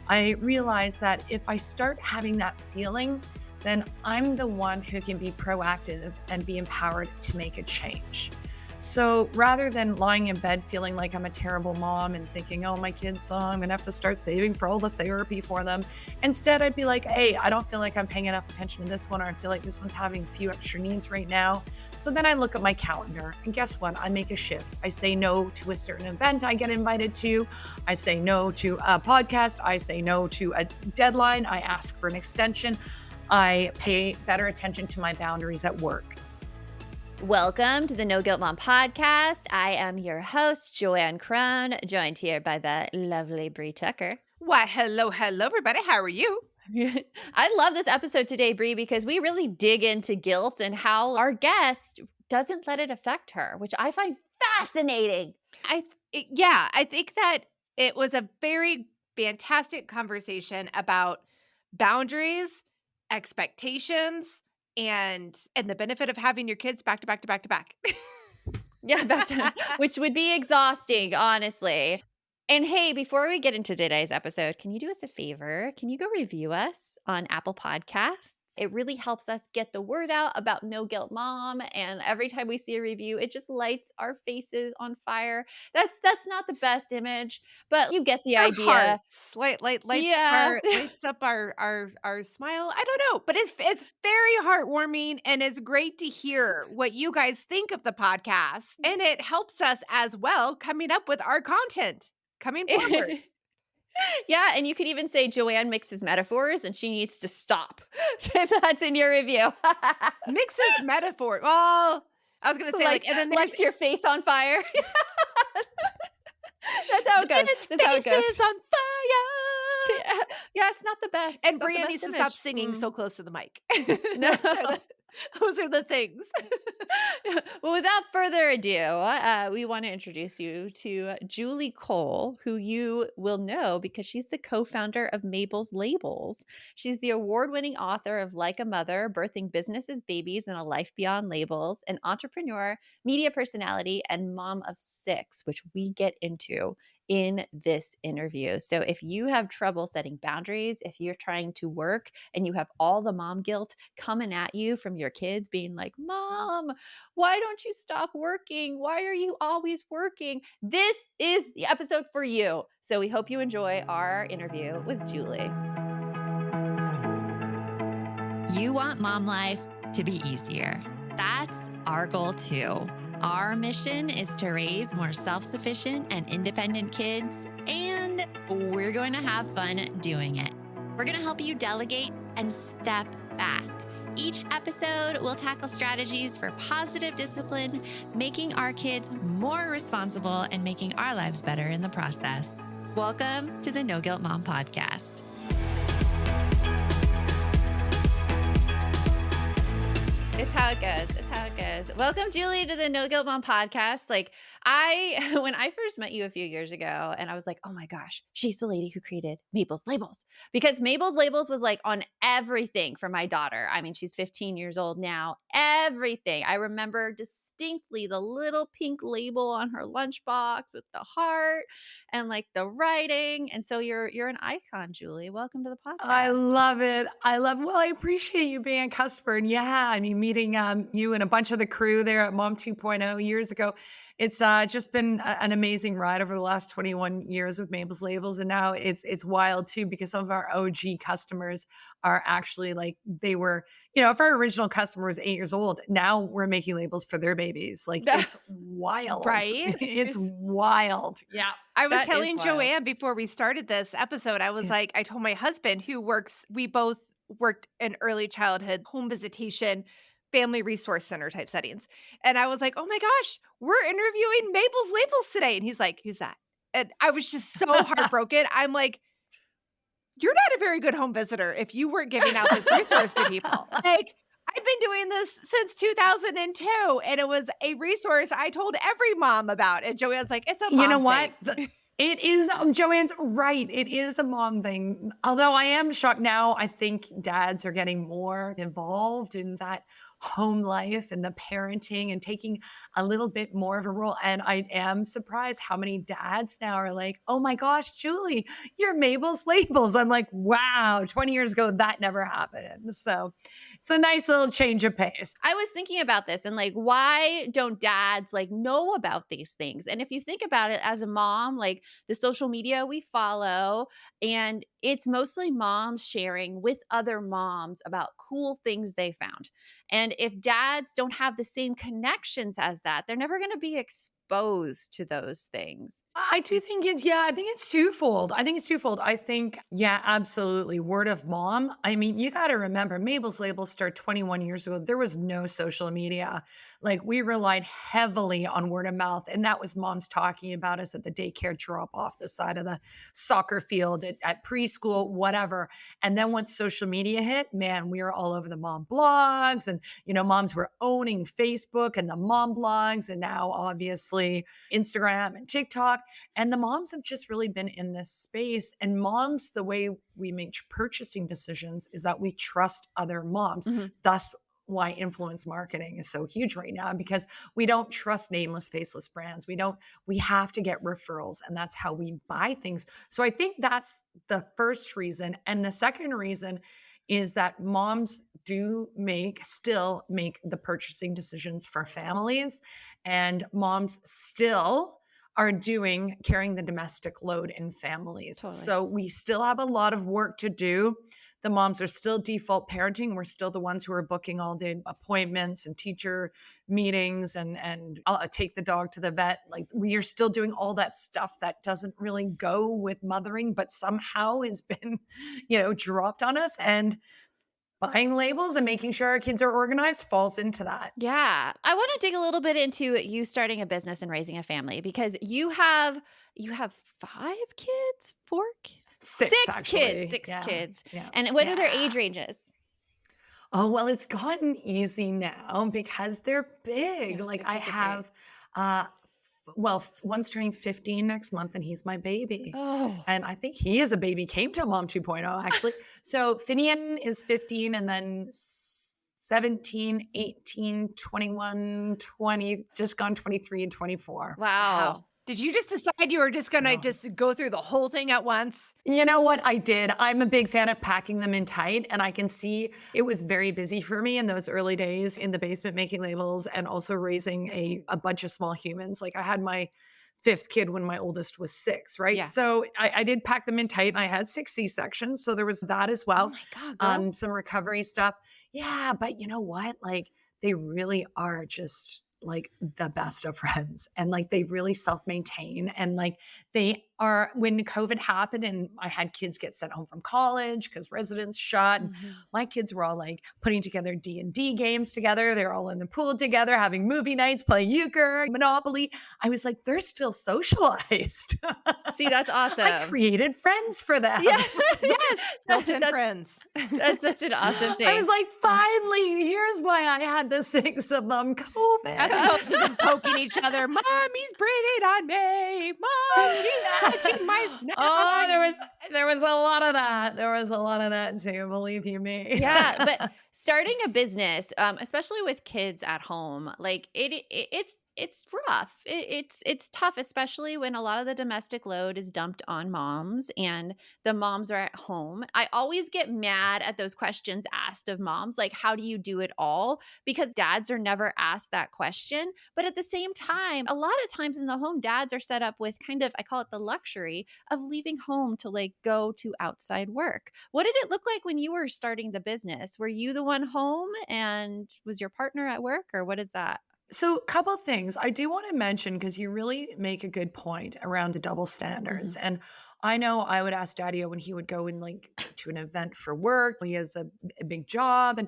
I realized that if I start having that feeling, then I'm the one who can be proactive and be empowered to make a change. So rather than lying in bed feeling like I'm a terrible mom and thinking, oh, my kids, I'm going to have to start saving for all the therapy for them. Instead, I'd be like, hey, I don't feel like I'm paying enough attention to this one, or I feel like this one's having a few extra needs right now. So then I look at my calendar and guess what? I make a shift. I say no to a certain event I get invited to. I say no to a podcast. I say no to a deadline. I ask for an extension. I pay better attention to my boundaries at work. Welcome to the No Guilt Mom podcast. I am your host, Joanne Crone, joined here by the lovely Bree Tucker. Why, hello, everybody. How are you? I love this episode today, Bree, because we really dig into guilt and how our guest doesn't let it affect her, which I find fascinating. I think that it was a very fantastic conversation about boundaries, expectations, and the benefit of having your kids back to back to back to back. Yeah, which would be exhausting, honestly. And hey, before we get into today's episode, can you do us a favor? Can you go review us on Apple Podcasts? It really helps us get the word out about No Guilt Mom. And every time we see a review, it just lights our faces on fire. That's not the best image, but you get the idea. Lights Yeah. lights up our smile. I don't know, but it's very heartwarming, and it's great to hear what you guys think of the podcast, and it helps us as well coming up with our content coming forward. Yeah, and you could even say Joanne mixes metaphors and she needs to stop if that's in your review. Mixes metaphor. Well, I was going to say and then lights your face on fire. That's how it goes. That's how it goes. Faces on fire. Yeah, it's not the best. And Brian needs to stop singing so close to the mic. No. Those are the things. Well, without further ado, we want to introduce you to Julie Cole, who you will know because she's the co-founder of Mabel's Labels. She's the award-winning author of Like a Mother, Birthing Businesses, Babies, and a Life Beyond Labels, an entrepreneur, media personality, and mom of 6, which we get into in this interview. So if you have trouble setting boundaries, if you're trying to work and you have all the mom guilt coming at you from your kids being like, Mom, why don't you stop working? Why are you always working? This is the episode for you. So we hope you enjoy our interview with Julie. You want mom life to be easier. That's our goal too. Our mission is to raise more self-sufficient and independent kids, and we're going to have fun doing it. We're going to help you delegate and step back. Each episode will tackle strategies for positive discipline, making our kids more responsible and making our lives better in the process. Welcome to the No Guilt Mom podcast. It's how it goes. It's how it goes. Welcome, Julie, to the No Guilt Mom podcast. When I first met you a few years ago, and I was like, oh my gosh, she's the lady who created Mabel's Labels. Because Mabel's Labels was like on everything for my daughter. I mean, she's 15 years old now. Everything. I remember distinctly the little pink label on her lunchbox with the heart and like the writing. And so you're an icon, Julie. Welcome to the podcast. I love it. Well, I appreciate you being a customer. And yeah, I mean, meeting you and a bunch of the crew there at Mom 2.0 years ago. It's just been an amazing ride over the last 21 years with Mabel's Labels. And now it's wild too, because some of our OG customers are actually like, they were, if our original customer was 8 years old, now we're making labels for their babies. Like it's wild, right? It's wild. Yeah. I was telling Joanne before we started this episode, I was like, I told my husband we both worked in early childhood home visitation, family resource center type settings. And I was like, oh my gosh, we're interviewing Mabel's Labels today. And he's like, who's that? And I was just so heartbroken. I'm like, you're not a very good home visitor if you weren't giving out this resource to people. Like, I've been doing this since 2002, and it was a resource I told every mom about. And Joanne's like, it's a mom You know what? thing. It is, Joanne's right. It is the mom thing. Although I am shocked now, I think dads are getting more involved in that home life and the parenting and taking a little bit more of a role. And I am surprised how many dads now are like, oh my gosh, Julie, you're Mabel's Labels. I'm like, wow, 20 years ago, that never happened. So it's a nice little change of pace. I was thinking about this and like, why don't dads like know about these things? And if you think about it as a mom, like the social media we follow, and it's mostly moms sharing with other moms about cool things they found. And if dads don't have the same connections as that, they're never going to be exposed to those things. I do think I think it's twofold. I think, yeah, absolutely. Word of mom. I mean, you got to remember, Mabel's Labels started 21 years ago. There was no social media. Like, we relied heavily on word of mouth. And that was moms talking about us at the daycare drop off the side of the soccer field, at preschool, whatever. And then once social media hit, man, we were all over the mom blogs. And, moms were owning Facebook and the mom blogs. And now, obviously, Instagram and TikTok. And the moms have just really been in this space. And moms, the way we make purchasing decisions is that we trust other moms. Mhm. Thus, why influence marketing is so huge right now, because we don't trust nameless, faceless brands. We have to get referrals, and that's how we buy things. So I think that's the first reason. And the second reason is that moms do still make the purchasing decisions for families, and moms still are carrying the domestic load in families. Totally. So we still have a lot of work to do. The moms are still default parenting. We're still the ones who are booking all the appointments and teacher meetings and I'll take the dog to the vet. Like, we are still doing all that stuff that doesn't really go with mothering, but somehow has been, dropped on us. And buying labels and making sure our kids are organized falls into that. Yeah. I want to dig a little bit into you starting a business and raising a family, because you have 5 kids, 4 kids? Six, actually. Six Yeah. kids. Yeah. And what are their Yeah. age ranges? Oh, well, it's gotten easy now because they're big. Yeah, Like, their I kids are great. have, one's turning 15 next month, and he's my baby. Oh. And I think he is a baby, came to Mom 2.0, actually. So Finian is 15, and then 17, 18, 21, 20, just gone 23 and 24. Wow. Did you just decide you were just going to So- just go through the whole thing at once? You know what? I did. I'm a big fan of packing them in tight, and I can see it was very busy for me in those early days in the basement making labels and also raising a bunch of small humans. Like, I had my 5th kid when my oldest was 6, right? Yeah. So I did pack them in tight, and I had 6 C-sections. So there was that as Oh well. my God, girl. Some recovery stuff. Yeah, but you know what? Like, they really are just like the best of friends, and like they really self-maintain, and like they are. When COVID happened and I had kids get sent home from college because residence shut, and Mhm. my kids were all like putting together D&D games together. They're all in the pool together, having movie nights, playing euchre, Monopoly. I was like, they're still socialized. See, that's awesome. I created friends for them. Yeah. Yes, built-in That's- friends. That's such an awesome thing. I was like, finally, here's why I had the 6 of them. COVID. As opposed to them poking each other. Mommy's breathing on me. Mom, she's touching my snap. Oh, there was a lot of that. There was a lot of that too, believe you me. Yeah, but starting a business, especially with kids at home, like it's rough. It's tough, especially when a lot of the domestic load is dumped on moms and the moms are at home. I always get mad at those questions asked of moms, like, how do you do it all? Because dads are never asked that question. But at the same time, a lot of times in the home, dads are set up with kind of, I call it the luxury of leaving home to like go to outside work. What did it look like when you were starting the business? Were you the one home and was your partner at work, or what is that? So, a couple of things I do want to mention, because you really make a good point around the double standards. And I know I would ask Daddy when he would go in like to an event for work. He has a big job,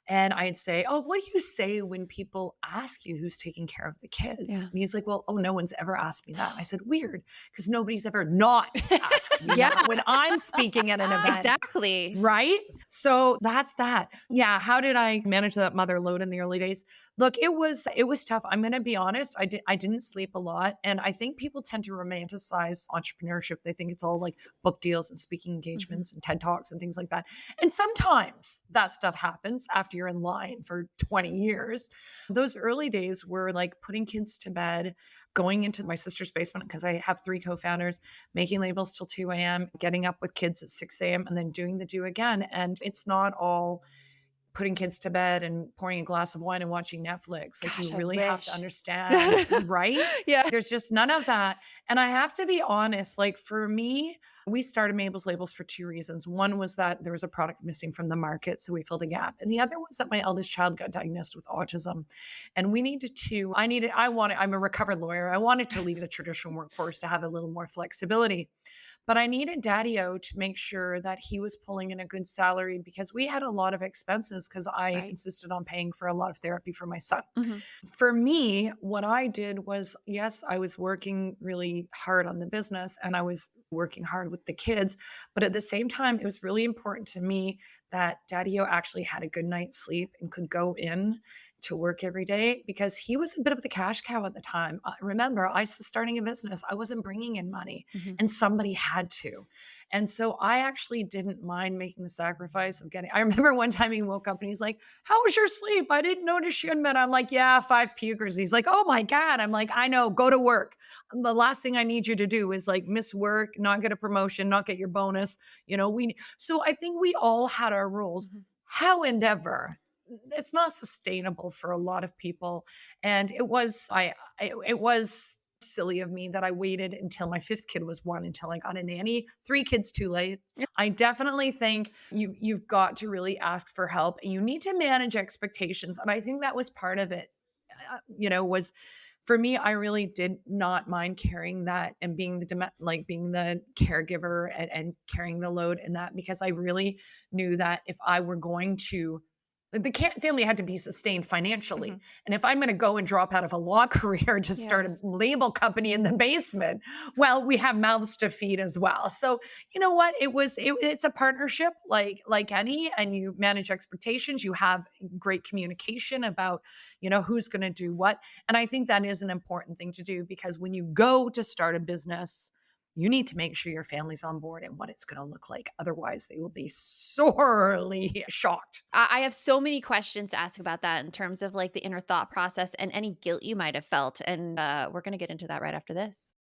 and I'd say, oh, what do you say when people ask you who's taking care of the kids? Yeah. And he's like, well, oh, no one's ever asked me that. And I said, weird, because nobody's ever not asked me Yeah. that when I'm speaking at an event. Exactly. Right? So that's that. Yeah. How did I manage that mother load in the early days? Look, it was tough. I'm gonna be honest, I didn't sleep a lot, and I think people tend to romanticize entrepreneurship. They think it's all like book deals and speaking Mhm. engagements and TED Talks and things like that. And sometimes that stuff happens after you're in line for 20 years. Those early days were like putting kids to bed, going into my sister's basement because I have 3 co-founders, making labels till 2 a.m., getting up with kids at 6 a.m., and then doing the do again. And it's not all putting kids to bed and pouring a glass of wine and watching Netflix. Like, you Gosh, I really have to wish. understand, right? Yeah. There's just none of that. And I have to be honest, like for me, we started Mabel's Labels for 2 reasons. One was that there was a product missing from the market, so we filled a gap. And the other was that my eldest child got diagnosed with autism. And we needed to, I'm a recovered lawyer. I wanted to leave the traditional workforce to have a little more flexibility. But I needed Daddy-O to make sure that he was pulling in a good salary because we had a lot of expenses because I Right. insisted on paying for a lot of therapy for my son. Mhm. For me, what I did was, yes, I was working really hard on the business and I was working hard with the kids. But at the same time, it was really important to me that Daddy-O actually had a good night's sleep and could go in to work every day because he was a bit of the cash cow at the time. Remember, I was starting a business. I wasn't bringing in money Mhm. and somebody had to. And so I actually didn't mind making the sacrifice of getting. I remember one time he woke up and he's like, "How was your sleep? I didn't notice you in bed." I'm like, "Yeah, 5 pukers." He's like, "Oh my God." I'm like, "I know, go to work. The last thing I need you to do is like miss work, not get a promotion, not get your bonus." So I think we all had our roles. Mhm. However, it's not sustainable for a lot of people. And it was silly of me that I waited until my 5th kid was 1 until I got a nanny. 3 kids too late. I definitely think you've got to really ask for help and you need to manage expectations. And I think that was part of it. Was for me, I really did not mind carrying that and being being the caregiver and carrying the load in that because I really knew that if I were going to family had to be sustained financially. Mhm. And if I'm going to go and drop out of a law career to start a Yes. label company in the basement, well, we have mouths to feed as well. So you know what? It's a partnership like any, and you manage expectations. You have great communication about who's going to do what, and I think that is an important thing to do because when you go to start a business, you need to make sure your family's on board and what it's going to look like. Otherwise, they will be sorely shocked. I have so many questions to ask about that in terms of like the inner thought process and any guilt you might have felt. And we're going to get into that right after this.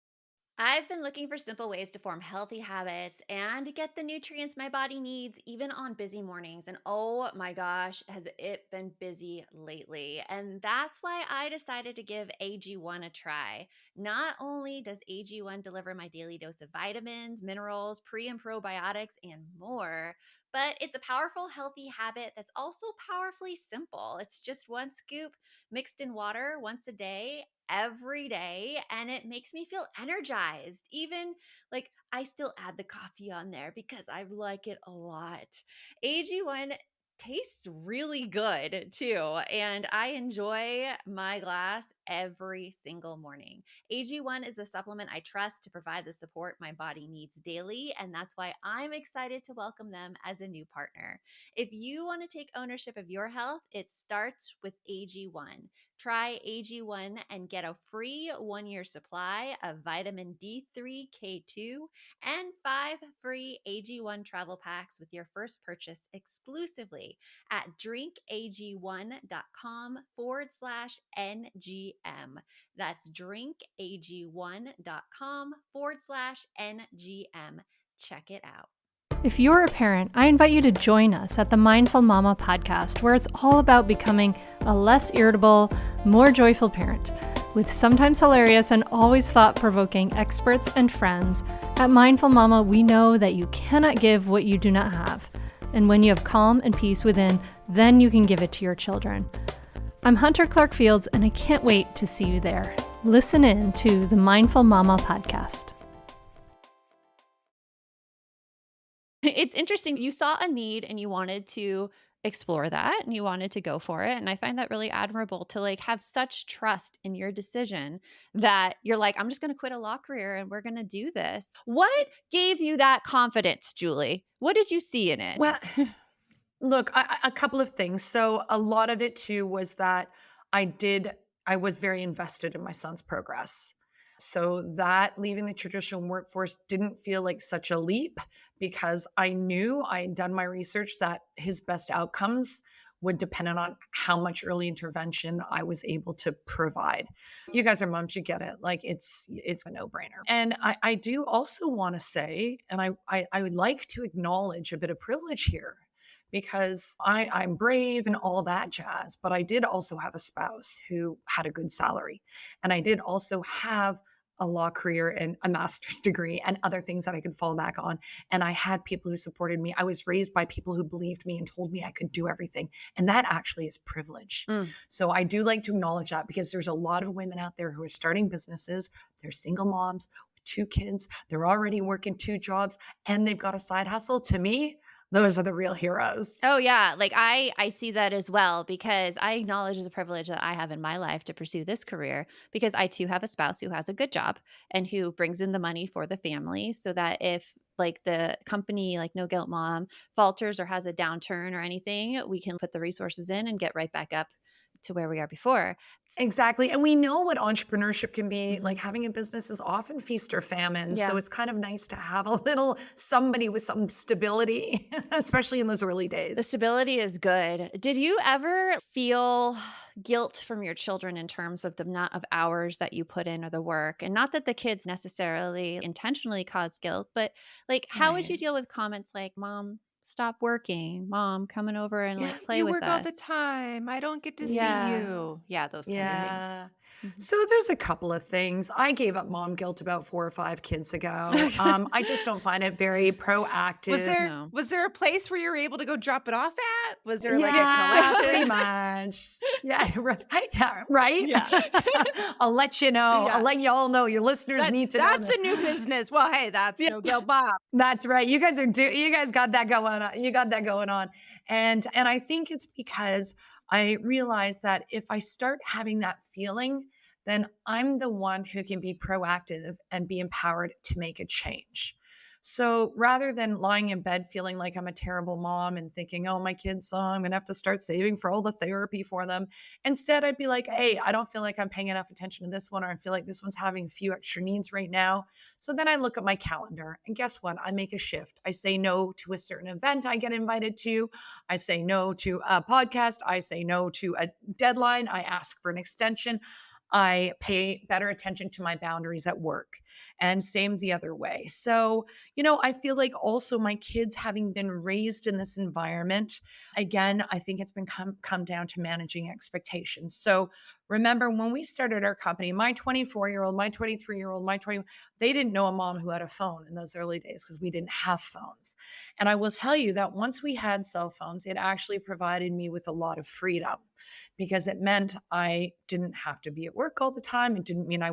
I've been looking for simple ways to form healthy habits and get the nutrients my body needs, even on busy mornings. And oh my gosh, has it been busy lately? And that's why I decided to give AG1 a try. Not only does AG1 deliver my daily dose of vitamins, minerals, pre and probiotics, and more, but it's a powerful, healthy habit that's also powerfully simple. It's just 1 scoop mixed in water once a day every day, and it makes me feel energized. Even like I still add the coffee on there because I like it a lot. AG1 tastes really good too, and I enjoy my glass every single morning. AG1 is a supplement I trust to provide the support my body needs daily, and that's why I'm excited to welcome them as a new partner. If you want to take ownership of your health, it starts with AG1. Try AG1 and get a free 1 year supply of vitamin D3, K2, and 5 free AG1 travel packs with your first purchase exclusively at drinkag1.com/NGM. That's drinkag1.com/NGM. Check it out. If you're a parent, I invite you to join us at the Mindful Mama podcast, where it's all about becoming a less irritable, more joyful parent. With sometimes hilarious and always thought-provoking experts and friends, at Mindful Mama, we know that you cannot give what you do not have. And when you have calm and peace within, then you can give it to your children. I'm Hunter Clark Fields, and I can't wait to see you there. Listen in to the Mindful Mama podcast. It's interesting. You saw a need and you wanted to explore that and you wanted to go for it. And I find that really admirable to like have such trust in your decision that you're like, I'm just going to quit a law career and we're going to do this. What gave you that confidence, Julie? What did you see in it? Well, look, a couple of things. So a lot of it too was that I was very invested in my son's progress. So that leaving the traditional workforce didn't feel like such a leap because I knew I had done my research that his best outcomes would depend on how much early intervention I was able to provide. You guys are moms, you get it. Like it's a no-brainer. And I do also want to say, and I would like to acknowledge a bit of privilege here because I'm brave and all that jazz, but I did also have a spouse who had a good salary. And I did also have a law career and a master's degree and other things that I could fall back on. And I had people who supported me. I was raised by people who believed me and told me I could do everything. And that actually is privilege. So I do like to acknowledge that because there's a lot of women out there who are starting businesses. They're single moms with 2 kids. They're already working 2 jobs and they've got a side hustle. To me, those are the real heroes. Oh yeah, like I see that as well because I acknowledge the privilege that I have in my life to pursue this career because I too have a spouse who has a good job and who brings in the money for the family so that if like the company like No Guilt Mom falters or has a downturn or anything, we can put the resources in and get right back up to where we are before. Exactly. And we know what entrepreneurship can be. Like having a business is often feast or famine. Yeah. So it's kind of nice to have a little somebody with some stability, especially in those early days. The stability is good. Did you ever feel guilt from your children in terms of the amount of hours that you put in or the work? And not that the kids necessarily intentionally cause guilt, but like how would you Right. deal with comments like, Mom, stop working, Mom, coming over and Yeah. like play You with work all the us? time. I don't get to see Yeah. you. Yeah, those kind of things. Yeah. Mhm. So there's a couple of things. I gave up mom guilt about 4 or 5 kids ago. I just don't find it very proactive. No. Was there a place where you were able to go drop it off at? Was there like a Yeah, pretty collection? much. Yeah, right. Yeah, right? Yeah. I'll let you know. Yeah. I'll let you all know. Your listeners need to know That's this. a new business. Well, hey, that's No Guilt Bob. That's right. You guys got that going on. You got that going on. And I think it's because I realized that if I start having that feeling, then I'm the one who can be proactive and be empowered to make a change. So rather than lying in bed feeling like I'm a terrible mom and thinking, oh, my kids, I'm going to have to start saving for all the therapy for them. Instead, I'd be like, hey, I don't feel like I'm paying enough attention to this one, or I feel like this one's having a few extra needs right now. So then I look at my calendar and guess what? I make a shift. I say no to a certain event I get invited to. I say no to a podcast. I say no to a deadline. I ask for an extension. I pay better attention to my boundaries at work and same the other way. So, I feel like also my kids having been raised in this environment, again, I think it's been come down to managing expectations. So remember when we started our company, my 24-year-old, my 23-year-old, they didn't know a mom who had a phone in those early days because we didn't have phones. And I will tell you that once we had cell phones, it actually provided me with a lot of freedom because it meant I didn't have to be at work all the time. It didn't mean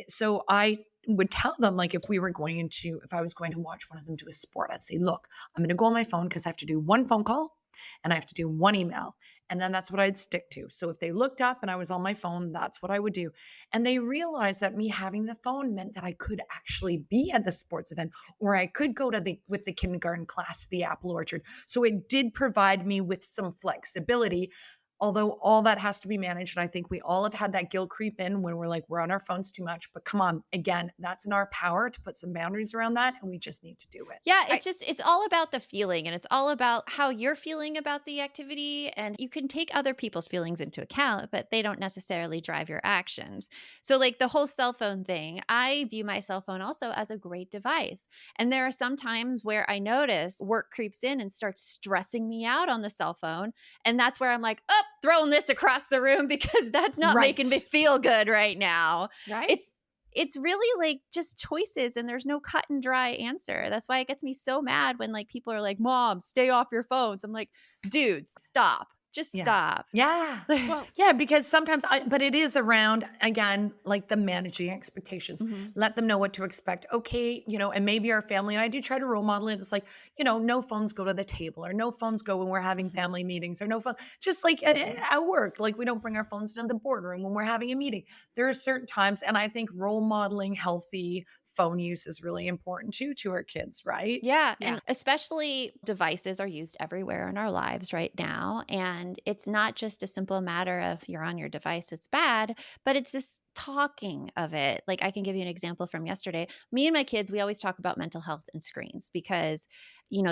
so I would tell them like if I was going to watch one of them do a sport, I'd say, look, I'm going to go on my phone because I have to do one phone call and I have to do one email. And then that's what I'd stick to. So if they looked up and I was on my phone, that's what I would do. And they realized that me having the phone meant that I could actually be at the sports event or I could go with the kindergarten class to the apple orchard. So it did provide me with some flexibility. Although all that has to be managed. And I think we all have had that guilt creep in when we're like, we're on our phones too much. But come on, again, that's in our power to put some boundaries around that. And we just need to do it. Yeah, it's all about the feeling and it's all about how you're feeling about the activity. And you can take other people's feelings into account, but they don't necessarily drive your actions. So, like the whole cell phone thing, I view my cell phone also as a great device. And there are some times where I notice work creeps in and starts stressing me out on the cell phone. And that's where I'm like, oh, throwing this across the room because that's not making me feel good right now. Right? It's really like just choices and there's no cut and dry answer. That's why it gets me so mad when like people are like, Mom, stay off your phones. I'm like, dudes, stop. Just stop. Yeah. Well, Yeah, because sometimes but it is around, again, like the managing expectations. Let them know what to expect. Okay, and maybe our family, and I do try to role model it. It's like, no phones go to the table or no phones go when we're having family meetings or no phone, just like at work, like we don't bring our phones into the boardroom when we're having a meeting. There are certain times, and I think role modeling healthy phone use is really important too to our kids, right? Yeah. Yeah. And especially devices are used everywhere in our lives right now. And it's not just a simple matter of you're on your device, it's bad, but it's this talking of it. Like I can give you an example from yesterday. Me and my kids, we always talk about mental health and screens because,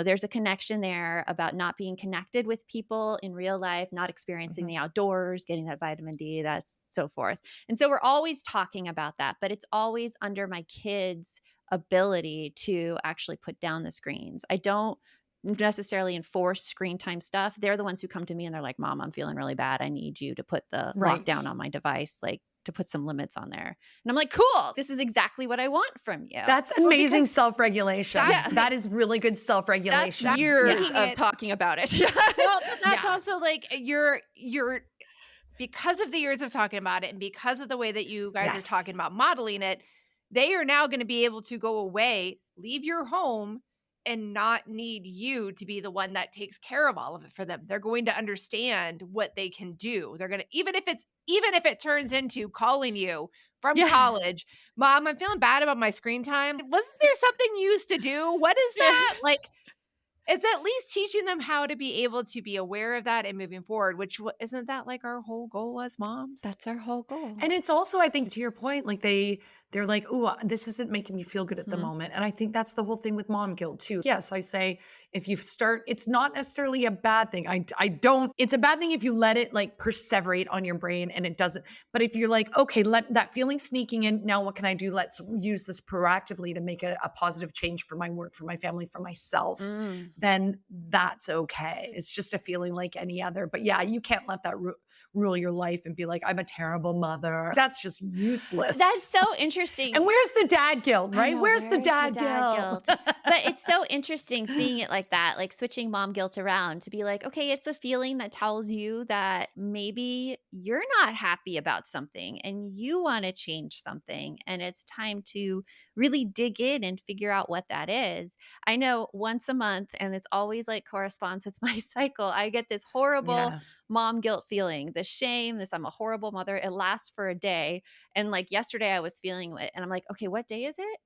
there's a connection there about not being connected with people in real life, not experiencing the outdoors, getting that vitamin D, that's so forth. And so we're always talking about that, but it's always under my kids' ability to actually put down the screens. I don't necessarily enforce screen time stuff. They're the ones who come to me and they're like, Mom, I'm feeling really bad. I need you to put the Right. lockdown on my device, like to put some limits on there. And I'm like, cool, this is exactly what I want from you. That's amazing self-regulation. that's- That is really good self-regulation. That's years Yeah. of talking about it. Well, but that's Yeah. also like you're because of the years of talking about it and because of the way that you guys Yes. are talking about modeling it, they are now going to be able to go away, leave your home, and not need you to be the one that takes care of all of it for them. They're going to understand what they can do. They're going to, even if it turns into calling you from Yeah. college, Mom, I'm feeling bad about my screen time. Wasn't there something you used to do? What is that? Like, it's at least teaching them how to be able to be aware of that and moving forward, which isn't that like our whole goal as moms? That's our whole goal. And it's also, I think, to your point, like they're like, oh, this isn't making me feel good at the Mhm. moment. And I think that's the whole thing with mom guilt too. Yes, I say if you start, it's not necessarily a bad thing. It's a bad thing if you let it like perseverate on your brain and it doesn't. But if you're like, okay, let that feeling sneaking in, now what can I do? Let's use this proactively to make a positive change for my work, for my family, for myself. Then that's okay. It's just a feeling like any other. But yeah, you can't let that rule your life and be like, I'm a terrible mother. That's just useless. That's so interesting. And where's the dad guilt, I right? know, Where's the where is dad guilt? But it's so interesting seeing it like that, like switching mom guilt around to be like, okay, it's a feeling that tells you that maybe you're not happy about something and you want to change something. And it's time to really dig in and figure out what that is. I know once a month, and it's always like corresponds with my cycle, I get this horrible Yeah. mom guilt feeling, the shame, this I'm a horrible mother. It lasts for a day. And like yesterday I was feeling it and I'm like, okay, what day is it?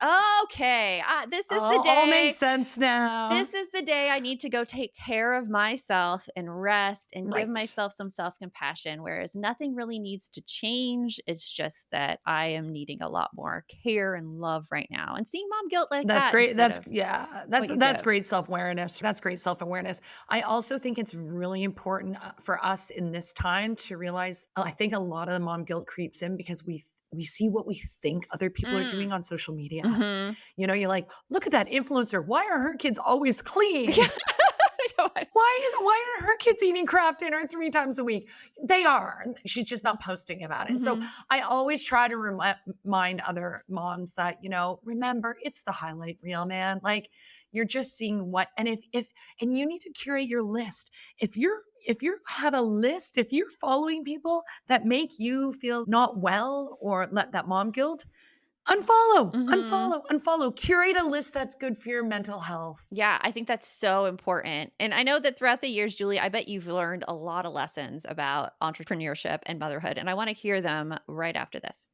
Okay. This is the All day. makes sense now. This is the day I need to go take care of myself and rest and Right. give myself some self-compassion, whereas nothing really needs to change. It's just that I am needing a lot more care and love right now. And seeing mom guilt like That's that. great. instead That's of That's you that's give. great self-awareness. That's great self-awareness. I also think it's really important for us in this time to realize, I think a lot of the mom guilt creeps in because we see what we think other people are doing on social media. Mhm. You're like, look at that influencer. Why are her kids always clean? Why are her kids eating Kraft dinner 3 times a week? They are. She's just not posting about it. So Mhm. I always try to remind other moms that, remember, it's the highlight reel, man. Like you're just seeing what, and and you need to curate your list. If you have a list, if you're following people that make you feel not well or let that mom guilt, unfollow, curate a list that's good for your mental health. Yeah, I think that's so important. And I know that throughout the years, Julie, I bet you've learned a lot of lessons about entrepreneurship and motherhood. And I want to hear them right after this.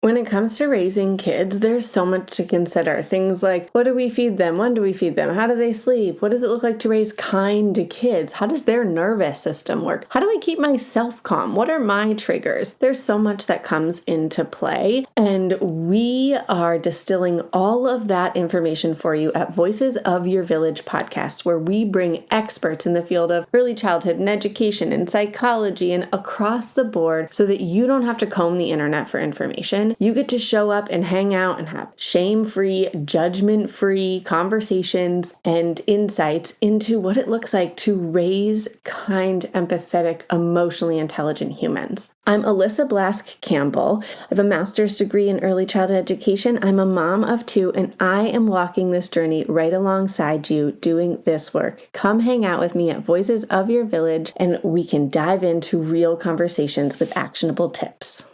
When it comes to raising kids, there's so much to consider. Things like, what do we feed them? When do we feed them? How do they sleep? What does it look like to raise kind kids? How does their nervous system work? How do I keep myself calm? What are my triggers? There's so much that comes into play, and we are distilling all of that information for you at Voices of Your Village podcast, where we bring experts in the field of early childhood and education and psychology and across the board so that you don't have to comb the internet for information. You get to show up and hang out and have shame-free, judgment-free conversations and insights into what it looks like to raise kind, empathetic, emotionally intelligent humans. I'm Alyssa Blask Campbell. I have a master's degree in early childhood education. I'm a mom of 2, and I am walking this journey right alongside you doing this work. Come hang out with me at Voices of Your Village, and we can dive into real conversations with actionable tips.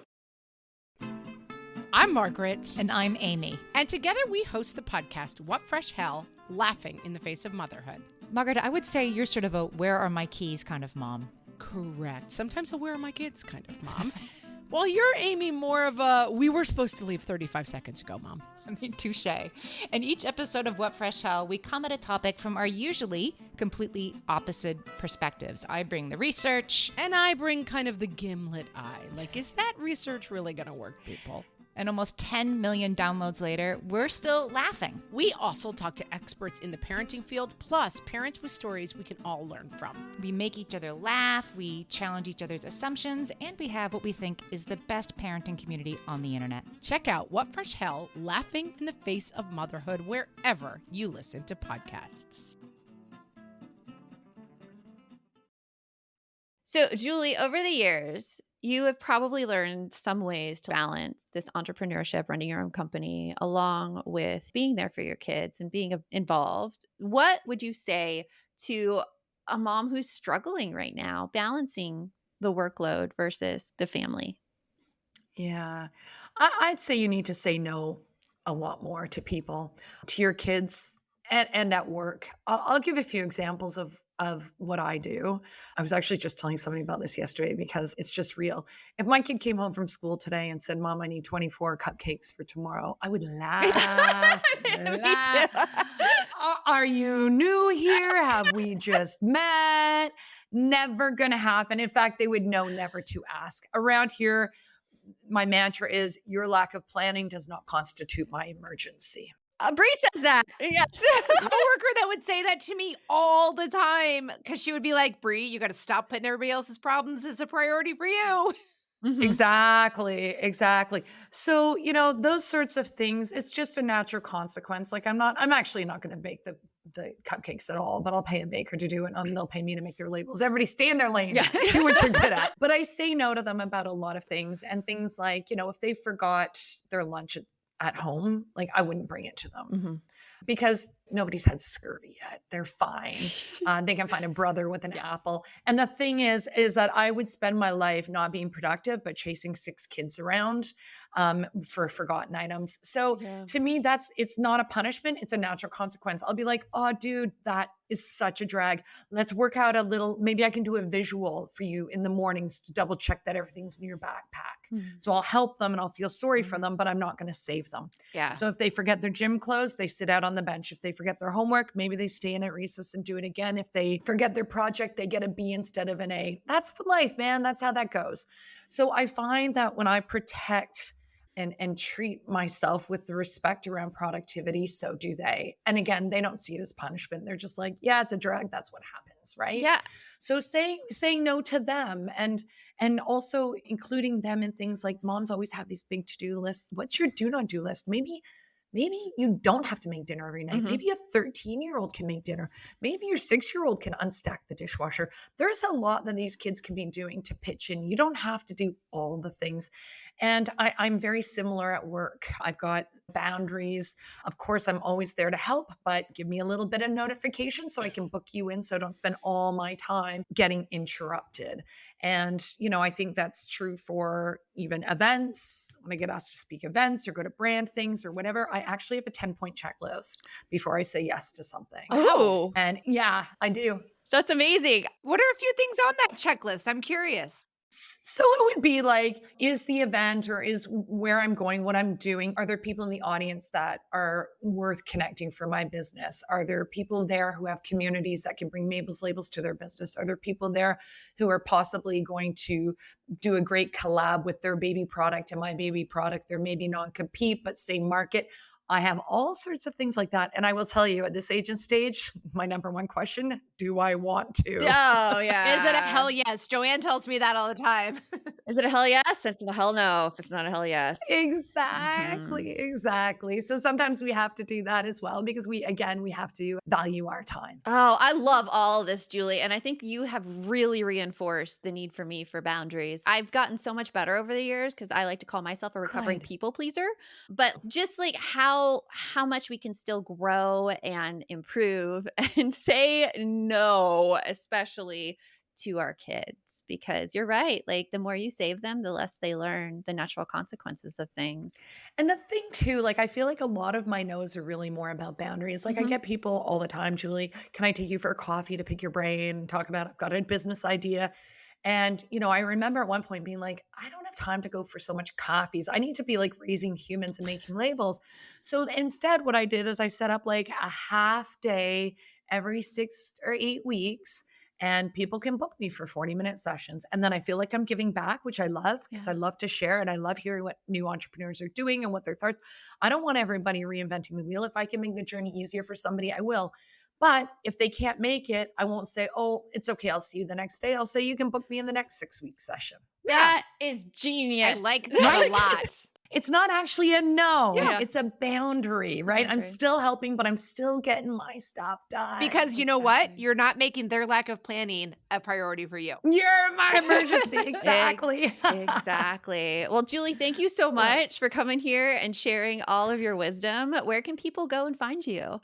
I'm Margaret. And I'm Amy. And together we host the podcast, What Fresh Hell? Laughing in the Face of Motherhood. Margaret, I would say you're sort of a where are my keys kind of mom. Correct. Sometimes a where are my kids kind of mom. Well, you're aiming more of a, we were supposed to leave 35 seconds ago, Mom. I mean, touche. In each episode of What Fresh Hell, we come at a topic from our usually completely opposite perspectives. I bring the research. And I bring kind of the gimlet eye. Like, is that research really going to work, people? And almost 10 million downloads later, we're still laughing. We also talk to experts in the parenting field, plus parents with stories we can all learn from. We make each other laugh, we challenge each other's assumptions, and we have what we think is the best parenting community on the internet. Check out What Fresh Hell, Laughing in the Face of Motherhood, wherever you listen to podcasts. So, Julie, over the years, you have probably learned some ways to balance this entrepreneurship, running your own company, along with being there for your kids and being involved. What would you say to a mom who's struggling right now, balancing the workload versus the family? Yeah. I'd say you need to say no a lot more to people, to your kids and at work. I'll give a few examples of what I do. I was actually just telling somebody about this yesterday because it's just real. If my kid came home from school today and said, Mom, I need 24 cupcakes for tomorrow, I would laugh. Are you new here? Have we just met? Never going to happen. In fact, they would know never to ask. Around here, my mantra is your lack of planning does not constitute my emergency. Bree says that. Yes. A coworker that would say that to me all the time because she would be like, Bree, you got to stop putting everybody else's problems as a priority for you. Mhm. Exactly. So, those sorts of things, it's just a natural consequence. Like I'm actually not going to bake the cupcakes at all, but I'll pay a baker to do it and they'll pay me to make their labels. Everybody stay in their lane. Yeah. Do what you're good at. But I say no to them about a lot of things and things like, if they forgot their lunch at home, like I wouldn't bring it to them Mhm. because nobody's had scurvy yet. They're fine. They can find a brother with an apple. And the thing is that I would spend my life not being productive, but chasing 6 kids around for forgotten items. So to me, it's not a punishment. It's a natural consequence. I'll be like, oh, dude, that is such a drag. Let's work out a little, maybe I can do a visual for you in the mornings to double check that everything's in your backpack. Mhm. So I'll help them and I'll feel sorry for them, but I'm not going to save them. Yeah. So if they forget their gym clothes, they sit out on the bench. If they forget their homework, maybe they stay in at recess and do it again. If they forget their project, they get a B instead of an A. That's life, man. That's how that goes. So I find that when I protect and treat myself with the respect around productivity, so do they. And again, they don't see it as punishment. They're just like, yeah, it's a drag. That's what happens, right? Yeah. So saying no to them and also including them in things like moms always have these big to-do lists. What's your do not do list? Maybe you don't have to make dinner every night. Mhm. Maybe a 13-year-old can make dinner. Maybe your 6-year-old can unstack the dishwasher. There's a lot that these kids can be doing to pitch in. You don't have to do all the things. And I'm very similar at work. I've got boundaries. Of course, I'm always there to help, but give me a little bit of notification so I can book you in so I don't spend all my time getting interrupted. And, I think that's true for even events. When I get asked to speak events or go to brand things or whatever, I actually have a 10-point checklist before I say yes to something. Oh, And yeah, I do. that's amazing. What are a few things on that checklist? I'm curious. So it would be like, is the event or is where I'm going, what I'm doing? Are there people in the audience that are worth connecting for my business? Are there people there who have communities that can bring Mabel's labels to their business? Are there people there who are possibly going to do a great collab with their baby product and my baby product? They're maybe non-compete, but same market. I have all sorts of things like that. And I will tell you at this age and stage, my number one question, do I want to? Oh, yeah. Is it a hell yes? Joanne tells me that all the time. Is it a hell yes? It's a hell no if it's not a hell yes. Exactly. So sometimes we have to do that as well because we have to value our time. Oh, I love all of this, Julie. And I think you have really reinforced the need for me for boundaries. I've gotten so much better over the years because I like to call myself a recovering Good. people pleaser. But just like how much we can still grow and improve and say no, especially to our kids, because you're right. Like the more you save them, the less they learn the natural consequences of things. And the thing too, like I feel like a lot of my no's are really more about boundaries. Like I Mhm. get people all the time, Julie, can I take you for a coffee to pick your brain and talk about I've got a business idea? And, I remember at one point being like, I don't have time to go for so much coffees. I need to be like raising humans and making labels. So instead, what I did is I set up like a half day every 6 or 8 weeks, and people can book me for 40-minute sessions. And then I feel like I'm giving back, which I love because I love to share and I love hearing what new entrepreneurs are doing and what their thoughts. I don't want everybody reinventing the wheel. If I can make the journey easier for somebody, I will. But if they can't make it, I won't say, oh, it's okay, I'll see you the next day. I'll say, you can book me in the next 6-week session. That is genius. I like that a lot. It's not actually a no. Yeah. It's a boundary, right? I'm still helping, but I'm still getting my stuff done. Because you know what? You're not making their lack of planning a priority for you. You're my emergency. Exactly. Exactly. Well, Julie, thank you so much for coming here and sharing all of your wisdom. Where can people go and find you?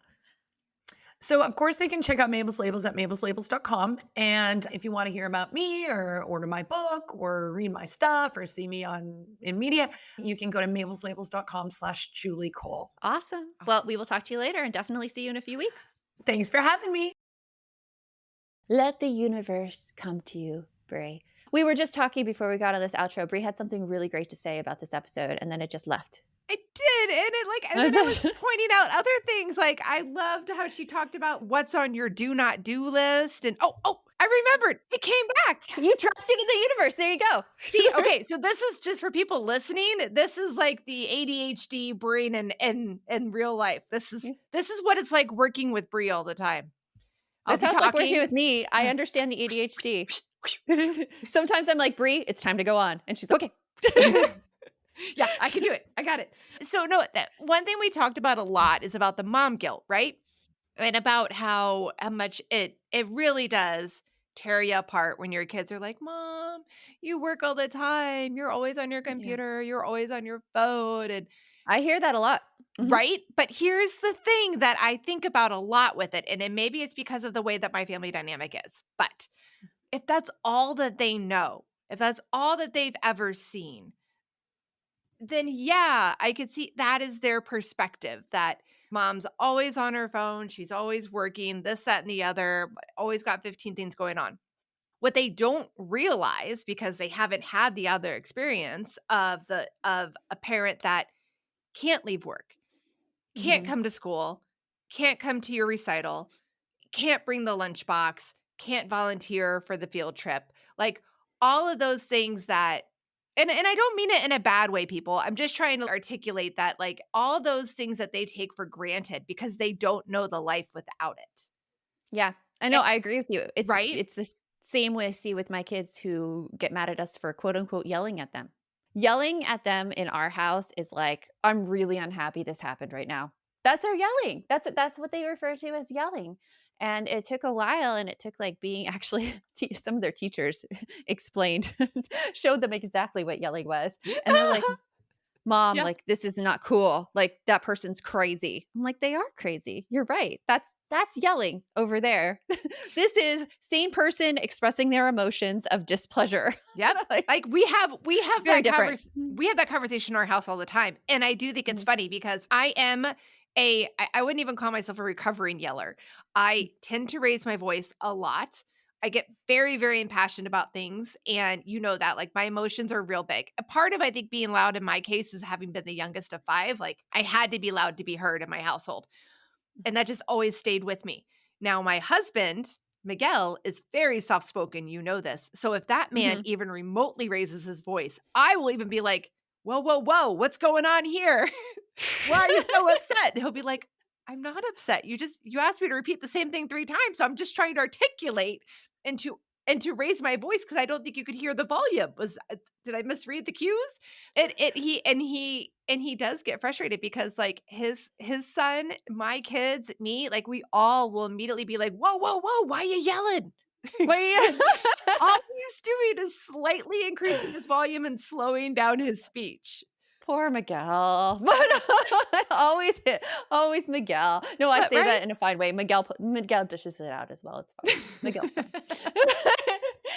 So, of course, they can check out Mabel's Labels at mabelslabels.com. And if you want to hear about me or order my book or read my stuff or see me in media, you can go to mabelslabels.com/Julie Cole. Awesome. Well, we will talk to you later and definitely see you in a few weeks. Thanks for having me. Let the universe come to you, Brie. We were just talking before we got on this outro. Brie had something really great to say about this episode, and then it just left. I did. And then I was pointing out other things. Like, I loved how she talked about what's on your do not do list. And oh, I remembered. It came back. You trusted in the universe. There you go. See, okay, so this is just for people listening. This is like the ADHD brain in real life. This is what it's like working with Brie all the time. That sounds like working with me. I understand the ADHD. Sometimes I'm like, Brie, it's time to go on. And she's okay. Yeah, I can do it. I got it. So no, that one thing we talked about a lot is about the mom guilt, right? And about how much it really does tear you apart when your kids are like, Mom, you work all the time. You're always on your computer. You're always on your phone. And I hear that a lot. Mm-hmm. Right? But here's the thing that I think about a lot with it. And maybe it's because of the way that my family dynamic is. But if that's all that they know, if that's all that they've ever seen, then yeah, I could see that is their perspective, that mom's always on her phone. She's always working, this, that, and the other, always got 15 things going on. What they don't realize, because they haven't had the other experience of a parent that can't leave work, can't come to school, can't come to your recital, can't bring the lunchbox, can't volunteer for the field trip, like all of those things that. And I don't mean it in a bad way, people. I'm just trying to articulate that, like, all those things that they take for granted because they don't know the life without it. Yeah, I know. I agree with you. It's right. It's the same way I see with my kids who get mad at us for quote unquote yelling at them. Yelling at them in our house is like, I'm really unhappy this happened right now. That's our yelling. That's what they refer to as yelling. And it took a while, and it took like being actually some of their teachers explained, showed them exactly what yelling was. And they're like, Mom, like, this is not cool. Like, that person's crazy. I'm like, they are crazy. You're right. That's yelling over there. This is sane person expressing their emotions of displeasure. Yep. like we have very that we have that conversation in our house all the time. And I do think it's funny because I am I wouldn't even call myself a recovering yeller. I tend to raise my voice a lot. I get very, very impassioned about things. And you know that, like, my emotions are real big. A part of, I think, being loud in my case is having been the youngest of 5. Like, I had to be loud to be heard in my household. And that just always stayed with me. Now, my husband, Miguel, is very soft-spoken. You know this. So if that man even remotely raises his voice, I will even be like, whoa, whoa, whoa, what's going on here? Why are you so upset? He'll be like, I'm not upset. You asked me to repeat the same thing 3 times. So I'm just trying to articulate and to raise my voice because I don't think you could hear the volume. Did I misread the cues? He does get frustrated because, like, his son, my kids, me, like, we all will immediately be like, whoa, whoa, whoa, why are you yelling? All he's doing is slightly increasing his volume and slowing down his speech. Poor Miguel. Always Miguel. No, I say that in a fine way. Miguel dishes it out as well. It's fine. Miguel's fine.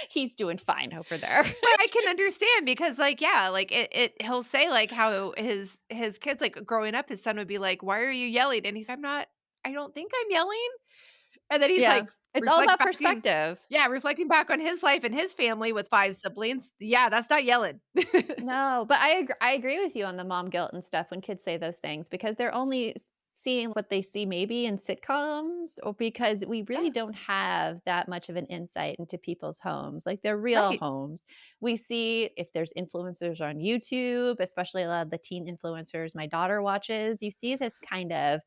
He's doing fine over there. But I can understand because, like, yeah, like he'll say, like, how his kids, like, growing up, his son would be like, why are you yelling? And he's, I don't think I'm yelling. And then he's Yeah. like, It's all about reflecting perspective. reflecting back on his life and his family with 5 siblings. Yeah, that's not yelling. No, but I agree with you on the mom guilt and stuff when kids say those things because they're only seeing what they see maybe in sitcoms or because we really Yeah, don't have that much of an insight into people's homes, like their real right. homes. We see if there's influencers on YouTube, especially a lot of the teen influencers my daughter watches, you see this kind of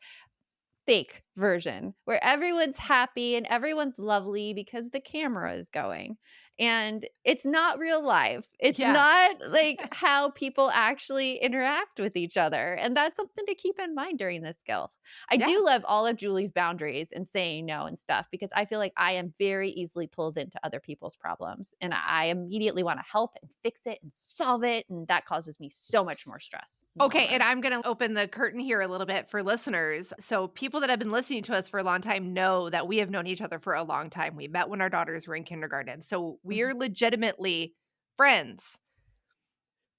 fake version where everyone's happy and everyone's lovely because the camera is going. And it's not real life. It's Yeah. not like how people actually interact with each other. And that's something to keep in mind during this skill. I Yeah. do love all of Julie's boundaries and saying no and stuff because I feel like I am very easily pulled into other people's problems and I immediately want to help and fix it and solve it. And that causes me so much more stress in the long Okay, and run. I'm going to open the curtain here a little bit for listeners. So, people that have been listening to us for a long time know that we have known each other for a long time. We met when our daughters were in kindergarten. So, we Mhm. are legitimately friends.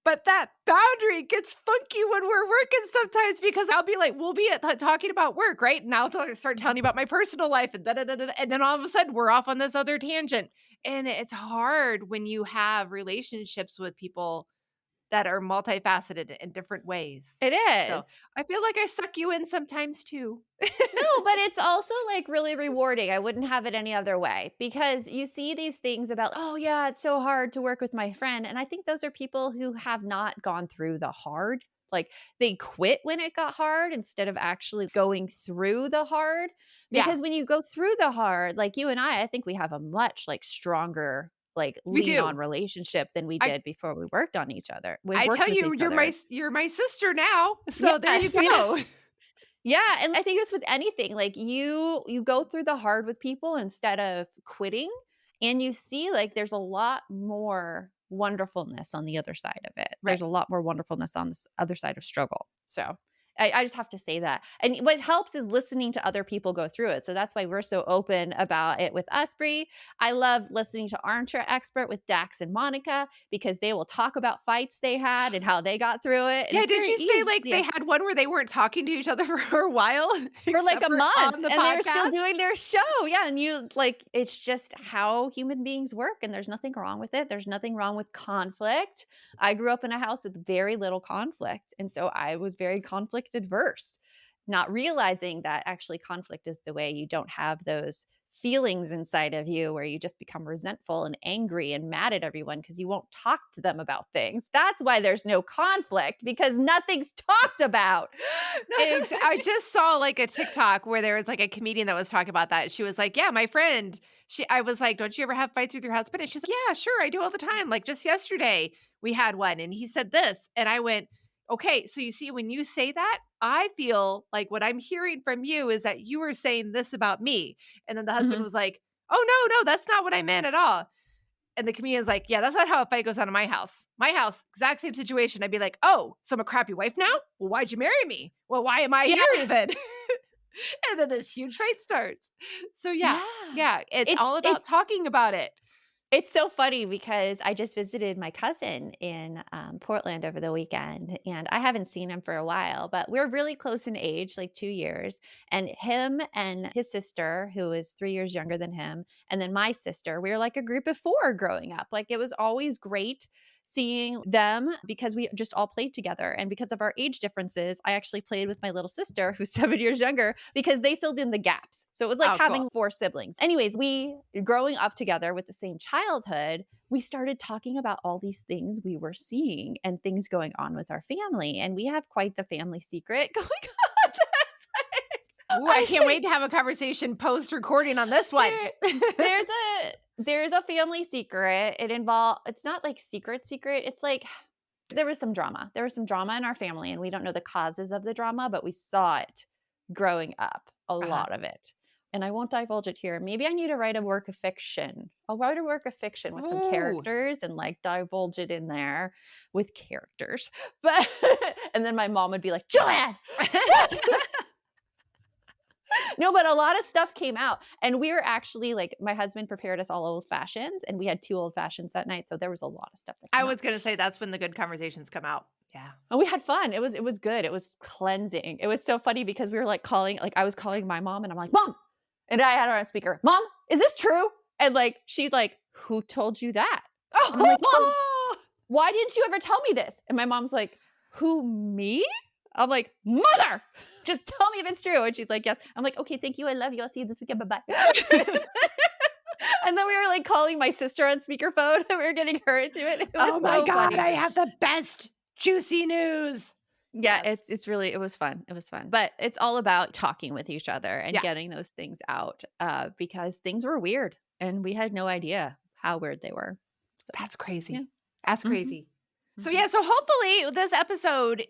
But that boundary gets funky when we're working sometimes because I'll be like, we'll be talking about work, right? And I'll start telling you about my personal life and da da da da. And then all of a sudden, we're off on this other tangent. And it's hard when you have relationships with people that are multifaceted in different ways. It So, is. I feel like I suck you in sometimes too. No, but it's also, like, really rewarding. I wouldn't have it any other way because you see these things about, "Oh, yeah, it's so hard to work with my friend," and I think those are people who have not gone through the hard. Like, they quit when it got hard instead of actually going through the hard, Yeah, because when you go through the hard, like you and I think we have a much, like, stronger, like, we lean-on do. relationship than we I did before we worked on each other. We I worked tell with you, each other. you're my sister now. So, there you Yes, yeah. go. Yeah, and I think it's with anything, like, you go through the hard with people instead of quitting, and you see, like, there's a lot more wonderfulness on the other side of it. There's Right. a lot more wonderfulness on this other side of struggle, so I just have to say that, and what helps is listening to other people go through it, so that's why we're so open about it with us, Bree. I love listening to Armchair Expert with Dax and Monica because they will talk about fights they had and how they got through it, and Yeah, it's did very you say, easy. like, they had one where they weren't talking to each other for a while, For like except a for month, on the and they're still podcast? doing their show. Yeah, and you like it's just how human beings work, and there's nothing wrong with it. There's nothing wrong with conflict. I grew up in a house with very little conflict, and so I was very conflict adverse, not realizing that actually conflict is the way you don't have those feelings inside of you where you just become resentful and angry and mad at everyone because you won't talk to them about things. That's why there's no conflict because nothing's talked about. I just saw, like, a TikTok where there was, like, a comedian that was talking about that. She was like, "Yeah, my friend," I was like, "Don't you ever have fights with your husband?" And she's like, "Yeah, sure, I do all the time. Like, just yesterday, we had one, and he said this." And I went, "Okay, so you see, when you say that, I feel like what I'm hearing from you is that you were saying this about me." And then the husband Mhm. was like, "Oh, no, no, that's not what I meant at all." And the comedian's like, "Yeah, that's not how a fight goes on in my house. My house, exact same situation." I'd be like, "Oh, so I'm a crappy wife now? Well, why'd you marry me? Well, why am I Yeah. here even?" And then this huge fight starts. So yeah, Yeah. yeah, it's It's all about it's talking about it. it's so funny because I just visited my cousin in, Portland over the weekend, and I haven't seen him for a while, but we're really close in age, like 2 years, and him and his sister, who is 3 years younger than him, and then my sister, we were like a group of 4 growing up. Like, it was always great seeing them because we just all played together, and because of our age differences, I actually played with my little sister, who's 7 years younger, because they filled in the gaps. So it was like Oh, cool. having 4 siblings. Anyways, we growing up together with the same childhood, we started talking about all these things we were seeing and things going on with our family. And we have quite the family secret going on. That's Ooh, I can't wait think to have a conversation post recording on this one. there, there's a family secret. It's not like secret. It's like there was some drama. There was some drama in our family, and we don't know the causes of the drama, but we saw it growing up, a Uh-huh. lot of it. And I won't divulge it here. Maybe I need to write a work of fiction. I'll write a work of fiction with some Ooh. characters and like divulge it in there with characters. But and then my mom would be like, "Joanne, what?" No, but a lot of stuff came out. And we were actually like, my husband prepared us all old fashions, and we had 2 old fashions that night. So there was a lot of stuff that I came out. was gonna say that's when the good conversations come out. Yeah. And we had fun. It was good. It was cleansing. It was so funny because we were like calling, like I was calling my mom and I'm like, "Mom, And I had her on speaker. Mom, is this true? And like, she's like, who told you that? And I'm like, Mom, why didn't you ever tell me this? And my mom's like, who, me? I'm like, mother, just tell me if it's true. And she's like, yes. I'm like, okay, thank you. I love you. I'll see you this weekend. Bye-bye. And then we were like calling my sister on speakerphone and we were getting her into it. It was Oh my so God, funny. I have the best juicy news. Yeah, Yes. it's really, it was fun. It was fun. But it's all about talking with each other and Yeah. getting those things out because things were weird and we had no idea how weird they were. So, That's crazy. yeah. That's Mhm. crazy. So yeah, so hopefully this episode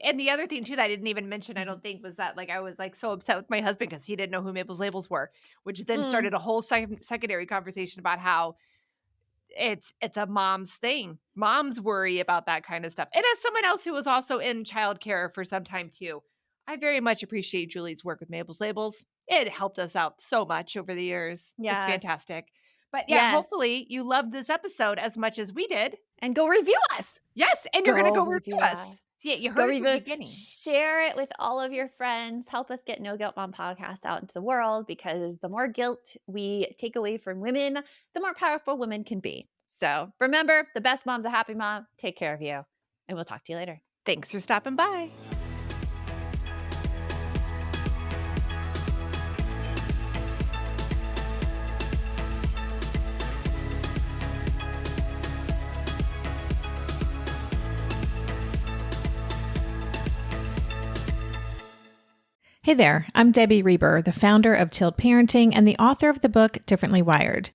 and the other thing too that I didn't even mention, I don't think, was that like I was like so upset with my husband because he didn't know who Mabel's labels were, which then started a whole secondary conversation about how it's a mom's thing. Moms worry about that kind of stuff. And as someone else who was also in childcare for some time too, I very much appreciate Julie's work with Mabel's labels. It helped us out so much over the years. Yes. It's fantastic. But yeah, Yes. hopefully you loved this episode as much as we did. And go review us. Yes, and you're going to go review us. us. Yeah, you Go heard us review at the us. beginning. Share it with all of your friends. Help us get No Guilt Mom podcast out into the world because the more guilt we take away from women, the more powerful women can be. So remember, the best mom's a happy mom. Take care of you. And we'll talk to you later. Thanks for stopping by. Hey there, I'm Debbie Reber, the founder of Tilt Parenting and the author of the book Differently Wired.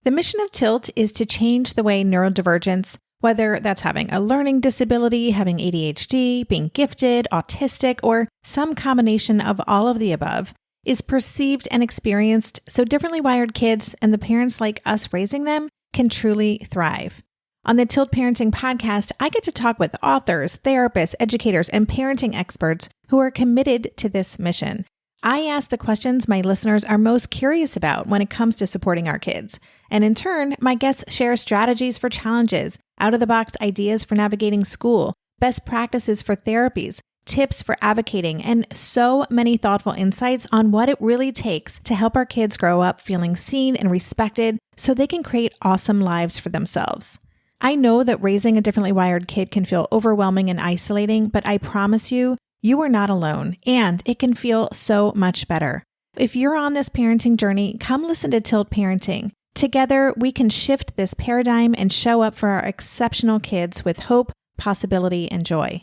The mission of Tilt is to change the way neurodivergence, whether that's having a learning disability, having ADHD, being gifted, autistic, or some combination of all of the above, is perceived and experienced so differently wired kids and the parents like us raising them can truly thrive. On the Tilt Parenting podcast, I get to talk with authors, therapists, educators, and parenting experts who are committed to this mission. I ask the questions my listeners are most curious about when it comes to supporting our kids. And in turn, my guests share strategies for challenges, out-of-the-box ideas for navigating school, best practices for therapies, tips for advocating, and so many thoughtful insights on what it really takes to help our kids grow up feeling seen and respected so they can create awesome lives for themselves. I know that raising a differently wired kid can feel overwhelming and isolating, but I promise you, you are not alone, and it can feel so much better. If you're on this parenting journey, come listen to Tilt Parenting. Together, we can shift this paradigm and show up for our exceptional kids with hope, possibility, and joy.